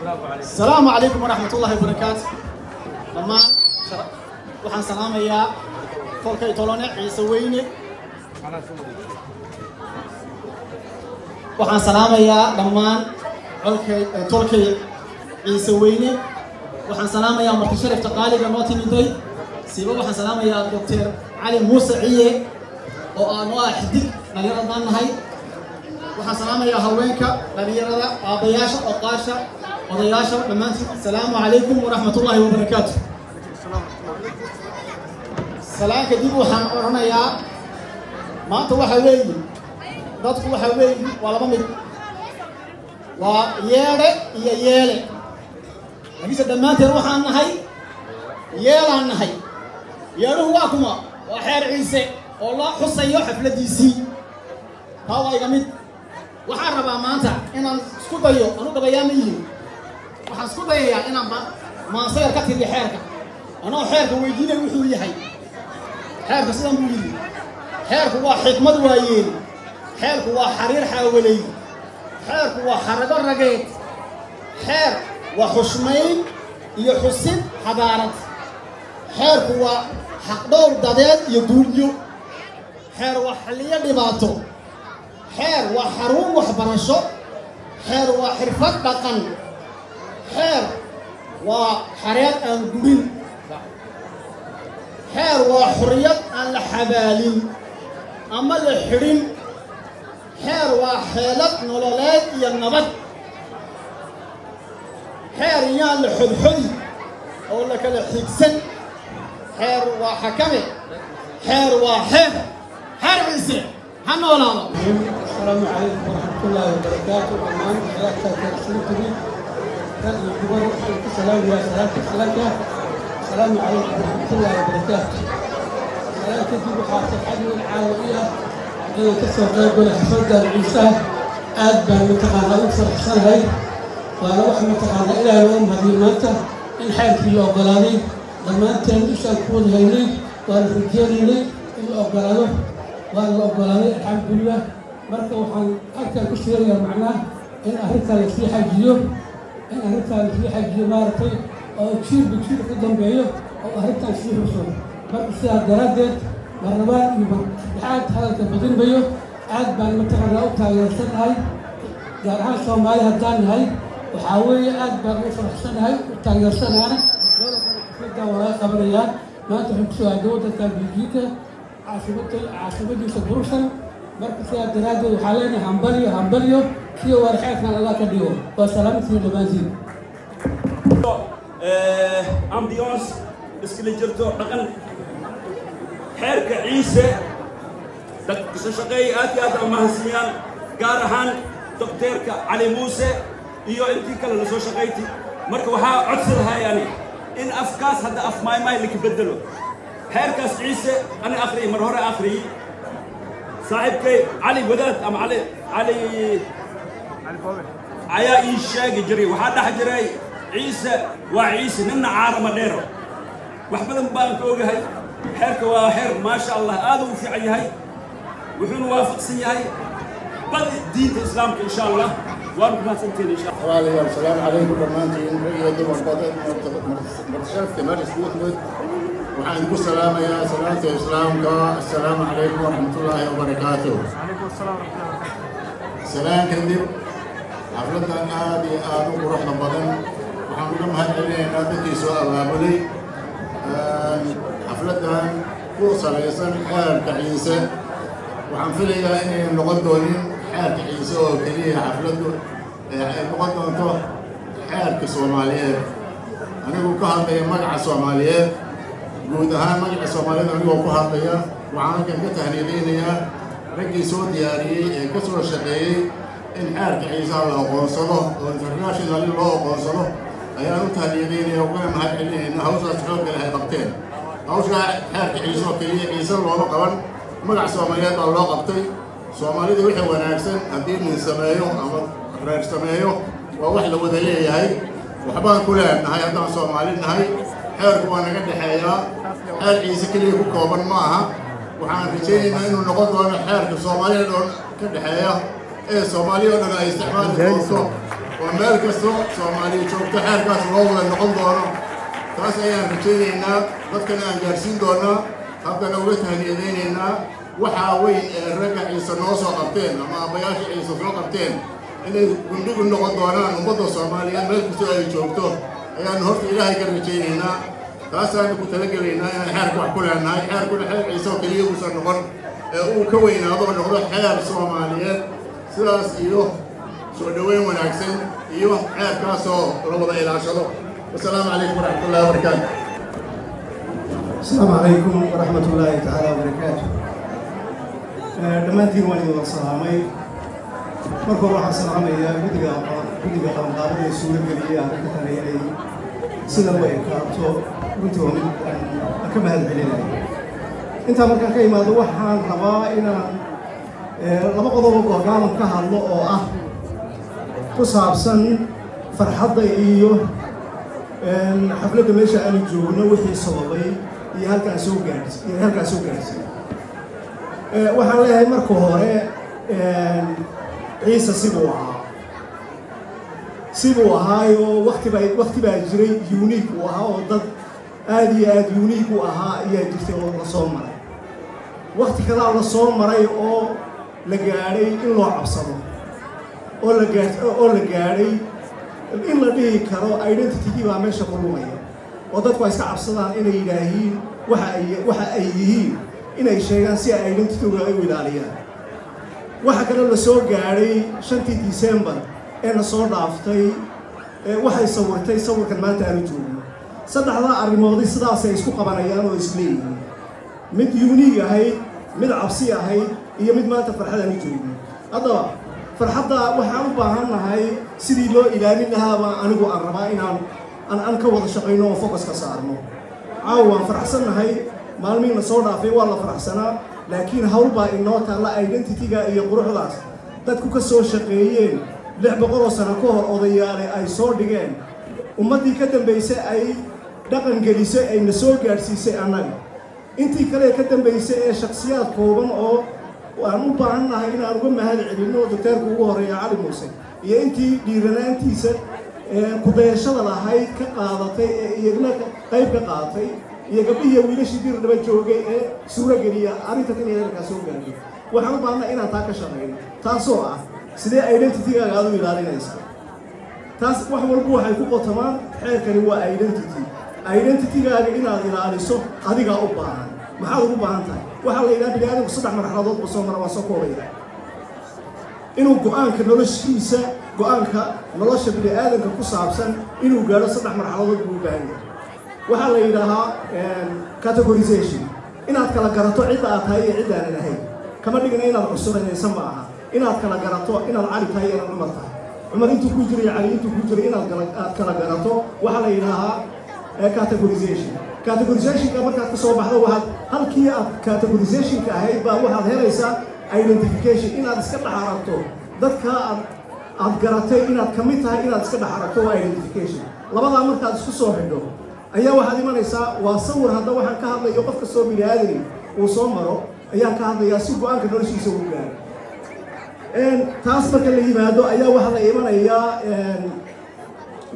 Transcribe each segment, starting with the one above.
السلام عليكم ورحمة الله وبركاته. لما وحن سلام يا فولكي طولنا عيسويني وحن سلام يا لما تولكي عيسويني وحن سلام يا مرتشرف تقالي قنوتي مدي سيبا وحن سلام يا دكتور علي موسى عيه وأنا حديد نليرا ضان هاي وحن سلام يا هوينكا نليرا أبياشا وقاشا وضياشا بمانتي. السلام عليكم ورحمة الله وبركاته. السلام كديب وحن أرنا يا ما أنت وحوي ضدك وحوي ولا ممد ويالي يالي لكن دمانتي روح عنا هاي يال عنا هاي يالو واكما وحير عيسى والله حصيو حفلة دي سي هاو يقمد وحرب مانتا إن سكوبيو أنا قبيامي waxaan isku dayayaa inaan maasayar ka tiriyo xeerka anoo xeerka weydiinay wuxuu yahay xeerka sidan buu yiri xeerku waa xikmad waayeen xeerku waa xariir xawalay xeerku waa xarago rageed xeer waa xushmayn iyo xusid xadaarad xeerku waa xaq dhowr dadeed iyo duulyo xeer waa xalliyo dhibaato xeer waa xarun waxbarasho xeer waa xirfad dhaqan حير وحريات أنقرين حير وحريات الحبالين أما الحرين حير وحيلات نولولات ينبت حير يان الحدحدي أقول لك الحكسن حير وحكمه حير وحير حير عيسى هنولا. السلام عليكم ورحمة الله وبركاته. أمان حياتك ترسلتني السلام يا السلام عليكم ورحمة الله وبركاته. سلام كتب حاصل حديث العالمية كسر قلب الحفظ العيسى أدبا متقانا وفرح سنهي وأنا واحد متقانا إلى اليوم هذه المادة إن حال في الأوغلاني لما أنت مش أكون هيني وأنا في الجيري الأوغلاني وأنا الأوغلاني الحمد لله مركب وحن أكثر كثير معناه إن أهلك في حاجيو إن أهلك في حاجيو مارتي أو كثير بكثير قدام بيو أو أهلك في حصول مركب ساعة درادت مرنبان يبقى حاد هذا كبدين بيو عاد بان متقرأ وتغير سنة هاي جارها سومالي هدان هاي وحاولي عاد بان مفرح سنة هاي وتغير سنة هاي ولا كانت في ولا قبليات ما تحب سوى جودة بيجيكا عاصمتي سبروسن مركز ساعة درادت وحالينا همبليو في ورحاتنا الله كديو وسلامتي لبنزين. أمبيونس اسكلي جرتو رقم حركة عيسى شقي آتي مهسميان قارهان دكتورك علي موسى إيو أنتي كلا لسو شقيتي مركب وها عدسلها يعني إن أفكاس هذا أف ماي اللي كبدلو حركة عيسى أنا آخري مرهورة آخري صاحبك علي ودات أم علي عيا إيشاق جري وحدا حجري عيسى وعيسى ننا عارم ديرو وحبلن بانك اوغهي حيرك وحير ما شاء الله هذا وفي عيهي وحن وافق سيهي بل دين الاسلام ان شاء الله وارك ما سنتين ان شاء الله. السلام عليكم ورحمتين رؤية مرتشرف مجلس بوتمد وعندكم السلام يا سلامة الاسلام السلام عليكم ورحمة الله وبركاته. وعليكم السلام ورحمة الله وبركاته. سلام كندب حفلتنا هذه آدم ورحمة بدن وحنقول هالعلينا ذكي سؤال أبولي حفلتنا فرصة ليسن حال كعيسى وحنفلها إني نقدونين حال كعيسى وكلية حفلته نقدون حال كصوماليات أنا أقول كهذا مجمع صوماليات جودها مجمع صوماليات أنا أقول كهذا وعنا كم كتهنيدين يا رجل سود ياري كسر الشقي إن حرك عيسى الله قنصله وإنترناشنال الله قنصله أيام تهديدين يومنا مع اللي إنه هوسة تحوك لها ضبطين هوسة حرك عيسى كلية عيسى الله قبل ملع صوماليات الله قبطي صومالي وحي وناكسن أدين من سمايو أما غير سمايو ووحلة وذلية هاي وحبان كلها هاي أدنى صومالي هاي حرك وانا قد حياة حرك عيسى كلية كوبا معها وحان رجينا إنه نقض وانا حرك الصومالية كد حياة إيه الصومالية وانا استعمال الفوصو ومال كسو سومالي شوكتا حير كاس روضة نقل دونه تاس أيام رجينا dadkana aan gaarsiin doona haddana uga tahniyadeynayna waxa weyn ee ragga ciise noo soo qabteen ama abayaasha ciise soo qabteen inay gundhigu noqon doonaan ummadda Soomaaliyeed meel kastoo ay joogto ayaan horta Ilaahay ka rajaynaynaa taasaan ku talagalaynaa inaan xeerka wax ku leenahay xeerkuna xeer ciise oo kaliya uusan noqon ee uu ka weynaado noqdo xeer Soomaaliyeed sidaas iyo soo dhaweyn wanaagsan iyo xeerkaasoo la wada ilaashado wasalaamu calaykum waraxmatullaahi wabarakaatuh. السلام عليكم ورحمة الله تعالى وبركاته. دمانتين واني والسلامي. مركب واحد سلامي يا بدي قنقابة السورة الجلية كتاني أي سنة ويكاتو كنت ومن أكمل هالبلاد. أنت مركب كي ما دوحان ربائنا لما قضوا قرقام كهالله تصعب سن فرحض إيوه حفلة ماشى أنا جونا وحي صوابي يهلك سوقات waxaan leeyahay marka hore ciise sibuu ahaayo waqti baa jiray unique u ahaa oo dad aad iyo aad unique u ahaa ayaa jirtay oo la soo maray waqti kalaa la soo maray oo la gaadhay in loo cabsado oo la gaadhay in la dhihi karo identity baa meesha ku lumaya oo dadku ay iska cabsadaan inay yidhaahiin waxa ay yihiin inay sheegaan si ay identity-ga ay u ilaaliyaan waxa kale la soo gaadhay 5 December ee la soo dhaaftay waxay sawirtay sawirkan maanta aanu joogno saddexda arrimood sidaas ay isku qabanayaan oo isleeyihiin mid unique ahayd mid cabsi ahayd iyo mid maanta farxad aanu joogno haddaba farxadda waxaan u baahanahay sidii loo ilaalin lahaa anigu aan rabaa inaan ka wada shaqeyno oo focus ka saarno waan faraxsanahay maalmiin la soo dhaafay waa la faraxsanaa laakiin hawl baa inoo taala identity-ga iyo quruxdaas dadku ka soo shaqeeyeen 600 sano ka hor odayaale ay soo dhigeen ummadii ka dambeysay ay dhaqan gelisay ay na soo gaarsiisay annaga intii kale ka dambeysay ee shakhsiyaad kooban oo waan u baahanahay inaan uga mahad celinno doctorku ugu horeeya Cali Muuse iyo intii dhiiranaantiisa ku dayashada lahayd ka qaadatay iyagna qayb ka qaadatay iyo gabdhiyo wiilashii dir dhaba joogay ee suura geliya arinta tan iyo ka soo gaaray waxaan u baahanahay inaan taa ka shaqeyno taasoo ah sidee identity-gaaga aad u ilaalinaysaa taas wax walba waxay ku qotamaan xeerkani waa identity-gaaga inaad ilaaliso adigaa u baahan maxaad ugu baahan tahay waxaa la yidhaha bini'aadamku 3 marxaladood buu soo mara waa soo koobaya inuu go'aanka nolosha bini'aadamka ku saabsan inuu gaadho 3 marxaladood buu u baahan yahay waxaa la yidhaahaa categorization inaad kala garato cidda aad tahay iyo cidda aanan ahayn kama dhigna inaad cusuranaysan ma aha inaad kala garato inaad cali tahay iyo inaad cumar tahay cumar intuu ku jiray cali intuu ku jiray inaad kala garato waxaa la yidhaahaa categorizationka markaad ka soo baxdo waxaad halkii aad categorizationka ahayd baa waxaad helaysaa identification inaad iska dhex aragto dadka aad garatay inaad ka mid tahay inaad iska dhex aragto waa identification labadaa markaad isku soo xidho ayaa waxaad imanaysaa waa sawir hadda waxaan ka hadlayo qof kastoo bini'aadami uu soo maro ayaan ka hadlayaa si go'aanka noloshiisa uu gaaro taas marka la yimaado ayaa waxaa la imanayaa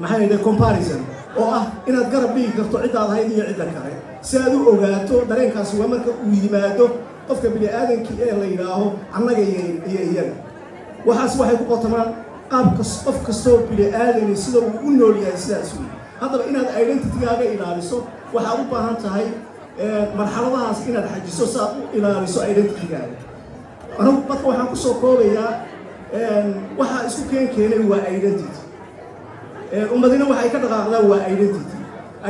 maxay yidhahdeen comparison oo ah inaad garab dhigi karto ciddaad ahayd iyo cidda kale si aad u ogaato dareenkaasi waa marka uu yimaado qofka bini'aadamkii ee la yidhaaho annaga iyo iyaga waxaas waxay ku qotamaan qaabka qof kastoo bini'aadami sida uu u nool yahay sidaas wey haddaba inaad identity-gaaga ilaaliso waxaad u baahan tahay marxaladahaas inaad xajiso si aad u ilaaliso identity-gaaga anigu marka waxaan ku soo koobayaa waxaa isku keenay waa identity ummadina waxay ka dhaqaaqdaan waa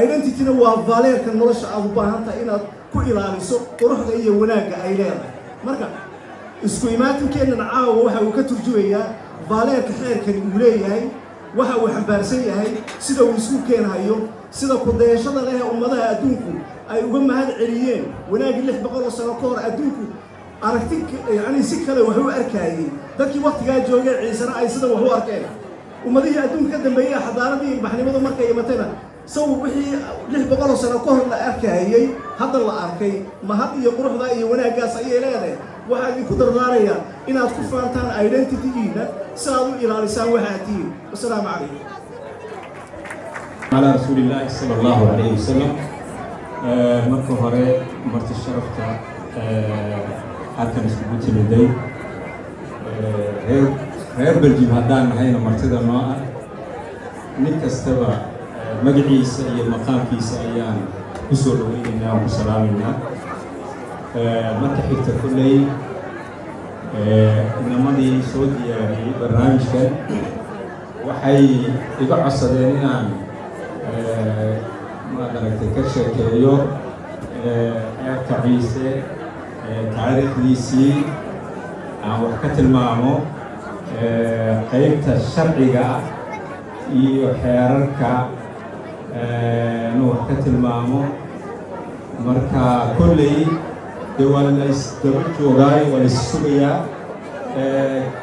identity-na waa valeerka nolosha aad u baahan tahay inaad ku ilaaliso quruxda iyo wanaagga ay leedahay marka isku imaatinkeennana caawa waxa uu ka turjumayaa valeerka xeerkani uu leeyahay waxa uu xambaarsan yahay sida uu isku keenayo sida ku dayashada leh ummadaha adduunku ay uga mahad celiyeen wanaagii 600 sano ka hor adduunku aragti yani si kale wax u arkayeen dadkii waqtigaa joogay ciisana ay sida wax u arkeen ummadihii adduunka ka dambeeyay xadaaradii baxnimada markay imatayna saw wixii 600 sano ka hor la arkayay hadda la arkay mahad iyo quruxda iyo wanaaggaas ay leedahay waxaa idinku dardaarayaa inaad ku faantaan identity-giina si aad u ilaalisaan waxaad tihiin. wasalaamu calaykum. على رسول الله صلى الله عليه وسلم. marka hore marti sharafta halkan iskugu timiday reer Belgium haddaan nahayna martida noo ah nin kastaba magaciisa iyo maqaamkiisa ayaan ku soo dhaweynaynaa oo ku salaameynaa. marka xigta kulley inamadii soo diyaariyey barnaamijkan waxay iga codsadeen inaan maaragtay ka sheekeeyo ceerka ciise taariikhdiisii aan wax ka tilmaamo qaybta sharciga iyo xeerarka inuu wax ka tilmaamo. marka kolley dee waa la isdaba joogaayo waa la is sugayaa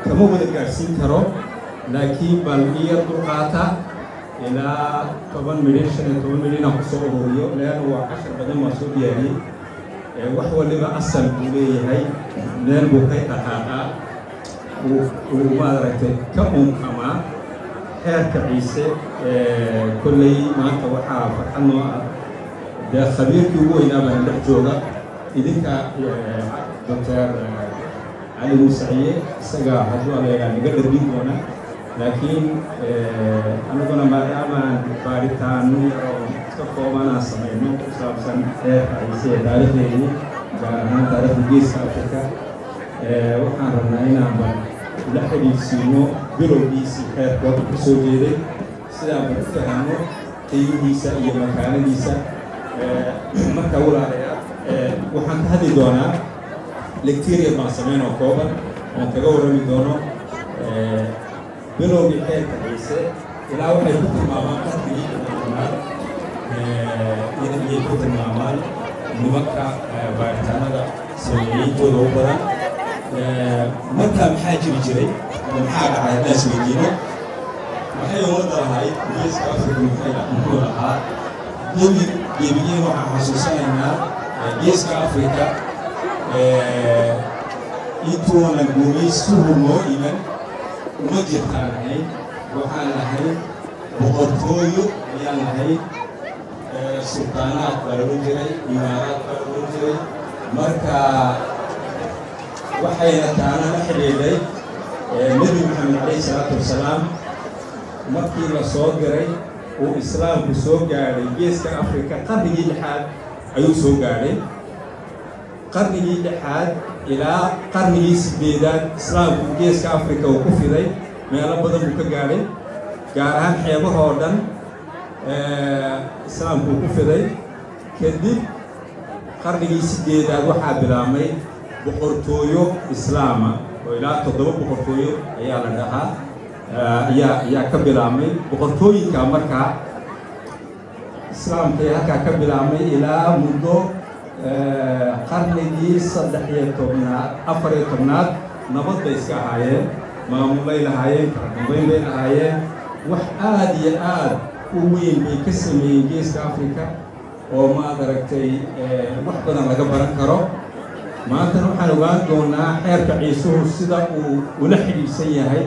kama wada gaadhsiin karo laakiin bal iyo dulqaata ilaa 10 milyan 15 milyan aan kusoo ururiyo leanna waa 10 badan waa soo diyaariyey. wax waliba asal buu leeyahay meel buu ka dhaqaaqaa uu maaragtay ka unkamaa xeerka ciise. kolley maanta waxaa farxad noo ah dee khabiirkii ugu weynaa baan dhex jooga idinka Dr. Ali Musaciye isaga hadduu aleegaa naga dharbin doona laakiin aniguna maadaamaan baaritaano yaroo iska koobanaa samayno ku saabsan xeerka ciise ee taariikhdeedii gaar ahaan taariikhda geeska Afrika waxaan rabnaa inaanba la xidhiidhsiino bilowgiisii xeerka wadda ku soo jeeday sidaanba u fahanno qiimihiisa iyo makaanadiisa. marka walaalayaa waxaan ka hadli doonaa lecturia baan samayn oo kooban oon kaga warrami doono bilowgii xeerka ciise ilaa waxay ku tilmaamaan qarnigii tobnaad inay ku tilmaamaan nimanka baaritaanada sameeyintooda u badan. markaa maxaa jiri jiray ama maxaa dhacay haddaan isweydiino waxay ummadda lahayd geeska Afrika muxuu lahaa gebigeen waxaan xasuusanaynaa geeska Afrika intuuna guumaystuhu noo iman uma jirtaan lahayd waxaan lahayd boqortooyo ayaan lahayd sultaanaad baa lagu jiray imaaraad baa lagu jiray. marka waxayna taana la xidhiidhay nebi maxamed calayhi salaatu wasalaam markii la soo diray uu islaamku soo gaadhay geeska Afrika qarnigii 6aad ayuu soo gaadhay. qarnigii 6aad ilaa qarnigii 8aad islaamku geeska Afrika uu ku fiday meelo badan buu ka gaadhay gaar ahaan xeebaha oo dhan islaamku uu ku fiday. kadib qarnigii 8aad waxaa bilaabmay boqortooyo islaama oo ilaa 7 boqortooyo ayaa la dhahaa ayaa ka bilaabmay. boqortooyinka markaa islaamka ayaa halkaa ka bilaabmay ilaa muddo qarnigii 14aad nabad bay iska ahaayeen maamulay lahaayeen kala dambeyn bay lahaayeen. wax aad iyo aad u weyn bay ka sameeyeen geeska Afrika oo maad aragtay wax badan laga baran karo. maantana waxaan ogaan doonaa xeerka ciisuhu sida uu ula xidhiidhsan yahay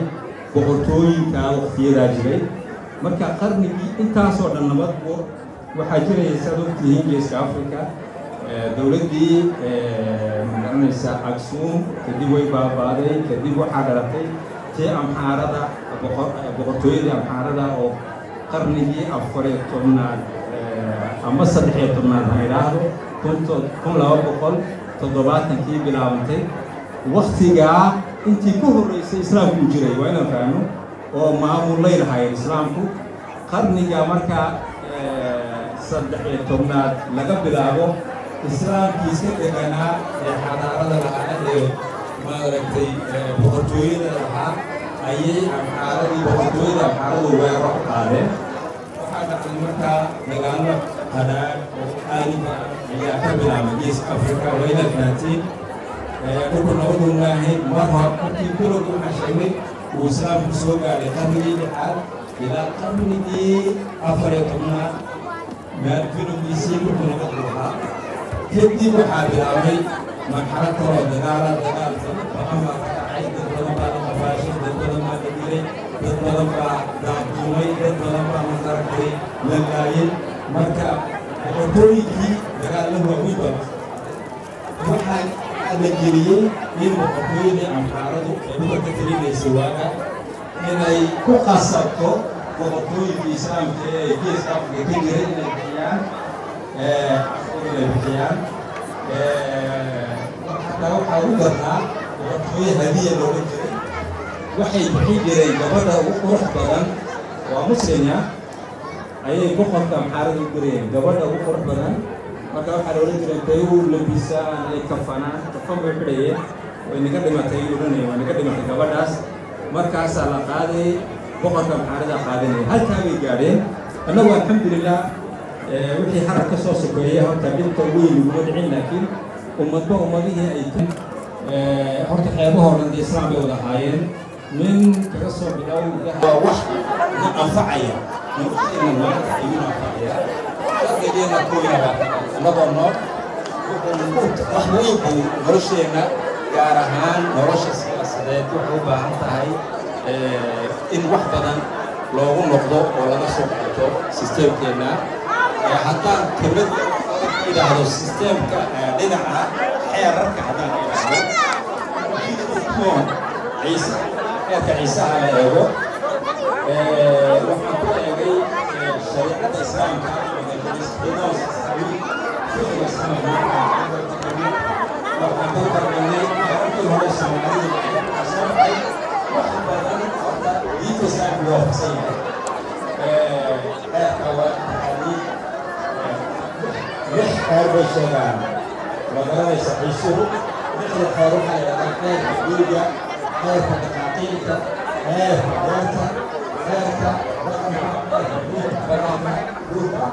boqortooyinka waqtiyadaa jiray. marka qarnigii intaasoo dhan nabad waxaa jiraya saad ogtihiin geeska Afrika dowladdii magaranaysa Aksum kadib way baabaaday kadib waxaa dhalatay tii amxaarada boqortooyadii amxaarada oo qarnigii 14aad ama 13aad ha idhaahdo 1270kii bilaabantay. waqtigaa intii ku horreysay islaamku u jiray waa inaan fahamno oo maamulay lahaayeen islaamku. qarniga markaa 13aad laga bilaabo islaamkiisa deganaa ee xadaarada lahaa ee maaragtay boqortooyada lahaa ayay boqortooyada amxaaradu weeraro ku qaadeen. waxaa dhacday markaa dagaallo qadhaadh oo aaliga ayaa ka bilaabay geeska Afrika wayna fahantiin dhulku nabadu maahayn. markii bilowgii waxaan sheegnay uu islaamku soo gaadhay qarnigii 6aad ilaa qarnigii 14aad bilowgiisii dhulku nabadu lahaa. kadib waxaa bilaabay مرحلة كورة دجالة فأما عيد الضربة المفاشل الضربة الدليل الضربة دعومي الضربة مزاركي للعين مركب وطريقي دجالة هو ويبر waxaan la geliyay in boqortooyada amxaaradu ay uga talinayso waaga inay ku qasabto boqortooyinka islaamka ee geeska afrika ka jiray inay bixiyaan haddana waxaa u darnaa boqortooye hadiya looga jiray waxay bixin jireen gabadha ugu qurux badan waa muslimya ayay boqorka amxaarada u dirayeen gabadha ugu qurux badan marka waxaa la odhan jiray intay u labisaan ay kafanaan kafan bay xidhayeen way naga dhimatay odhanayeen waa naga dhimatay gabadhaas markaasaa la qaaday boqorka amxaarada qaadanaya halkaa bay gaadheen annagu alxamdulilah wixii harag ka soo sokeeyey horta dhibta weyn laguma dhicin laakiin ummadba ummadihii ay horta xeebahoo dhan dee islaam bay wada ahaayeen min kaga soo bilow waa wax na anfacaya nafteena maanta ayuu anfacaya dadkeena kooyaba annagoo nool wax weyn buu nolosheenna gaar ahaan nolosha siyaasadeed waxay u baahan tahay in wax badan loogu noqdo oo laga soo qaato sisteemkeenna haddaan kelmad idhaahdo sisteemka dhinaca xeerarka haddaan idhaahdo ciise xeerka ciisaha la eego waxaan ku eegay shariicada islaamka waxaan ku qarnay markii hore soomaalida wax badan horta diinta islaamka waa fasan yahay xeerka waa taxadiid lix xeer bay sheegaan magaranaysa ciisuhu lixda xeer waxaa yidhahdaa xeerka dhiiga xeerka dhaqaaqiilka xeerka beerta xeerka dhaqanka xeerka guurka banaanka guurka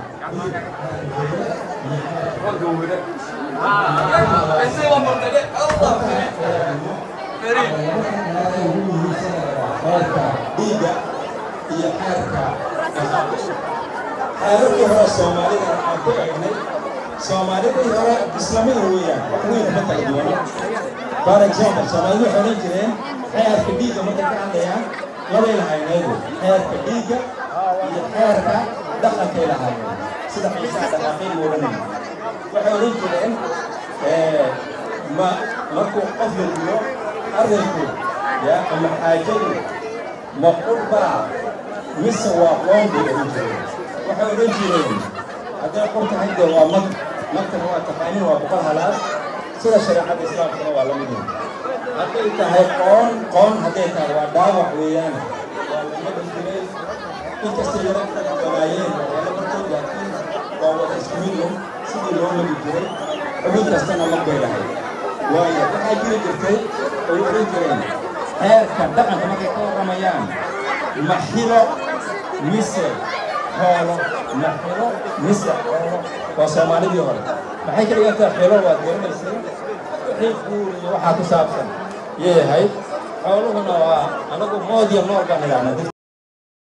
xeerka dhiiga iyo xeerka xeerarkii hore soomaalida aan ku egnay soomaalidii hore islamida weeyaan wax weyn ma kala duwana for example soomaalidu waxay odhan jireen xeerka dhiigga markay ka hadlayaan labay lahaynaydu xeerka dhiigga iyo xeerka dhaqankay lahaayeen sida ciisaha dhaqaaqay buu odhanaya waxay odhan jireen markuu qof la dilo ardayku ama xaajadu ma qurbaa mise waa qoon bay odhan jireen waxay odhan jireen hadday qor tahay dee waa magtana waa taqaanin waa boqol halaad sida shareecada islaamkana waa la mid hadday tahay qoon hadday tahay waa dhaawac weeyaan waa lama dhildiray inkastay yaro kala damaayeen waa la bartay laakiin waa wada isku midun sidii loo magi jiray xubin kastana mag bay lahay waayo waxaa jiri jirtay ay odhan jireen xeerka dhaqanka markay ka warramayaan maxilo mise xoolo maxilo mise xoolo waa soomaalidii hore maxay ka dhigantaa xilo waad garanaysay wixii guur iyo waxaa ku saabsan yay ahayd xooluhuna waa anagu mood iyo nool baan idhahnaa dadka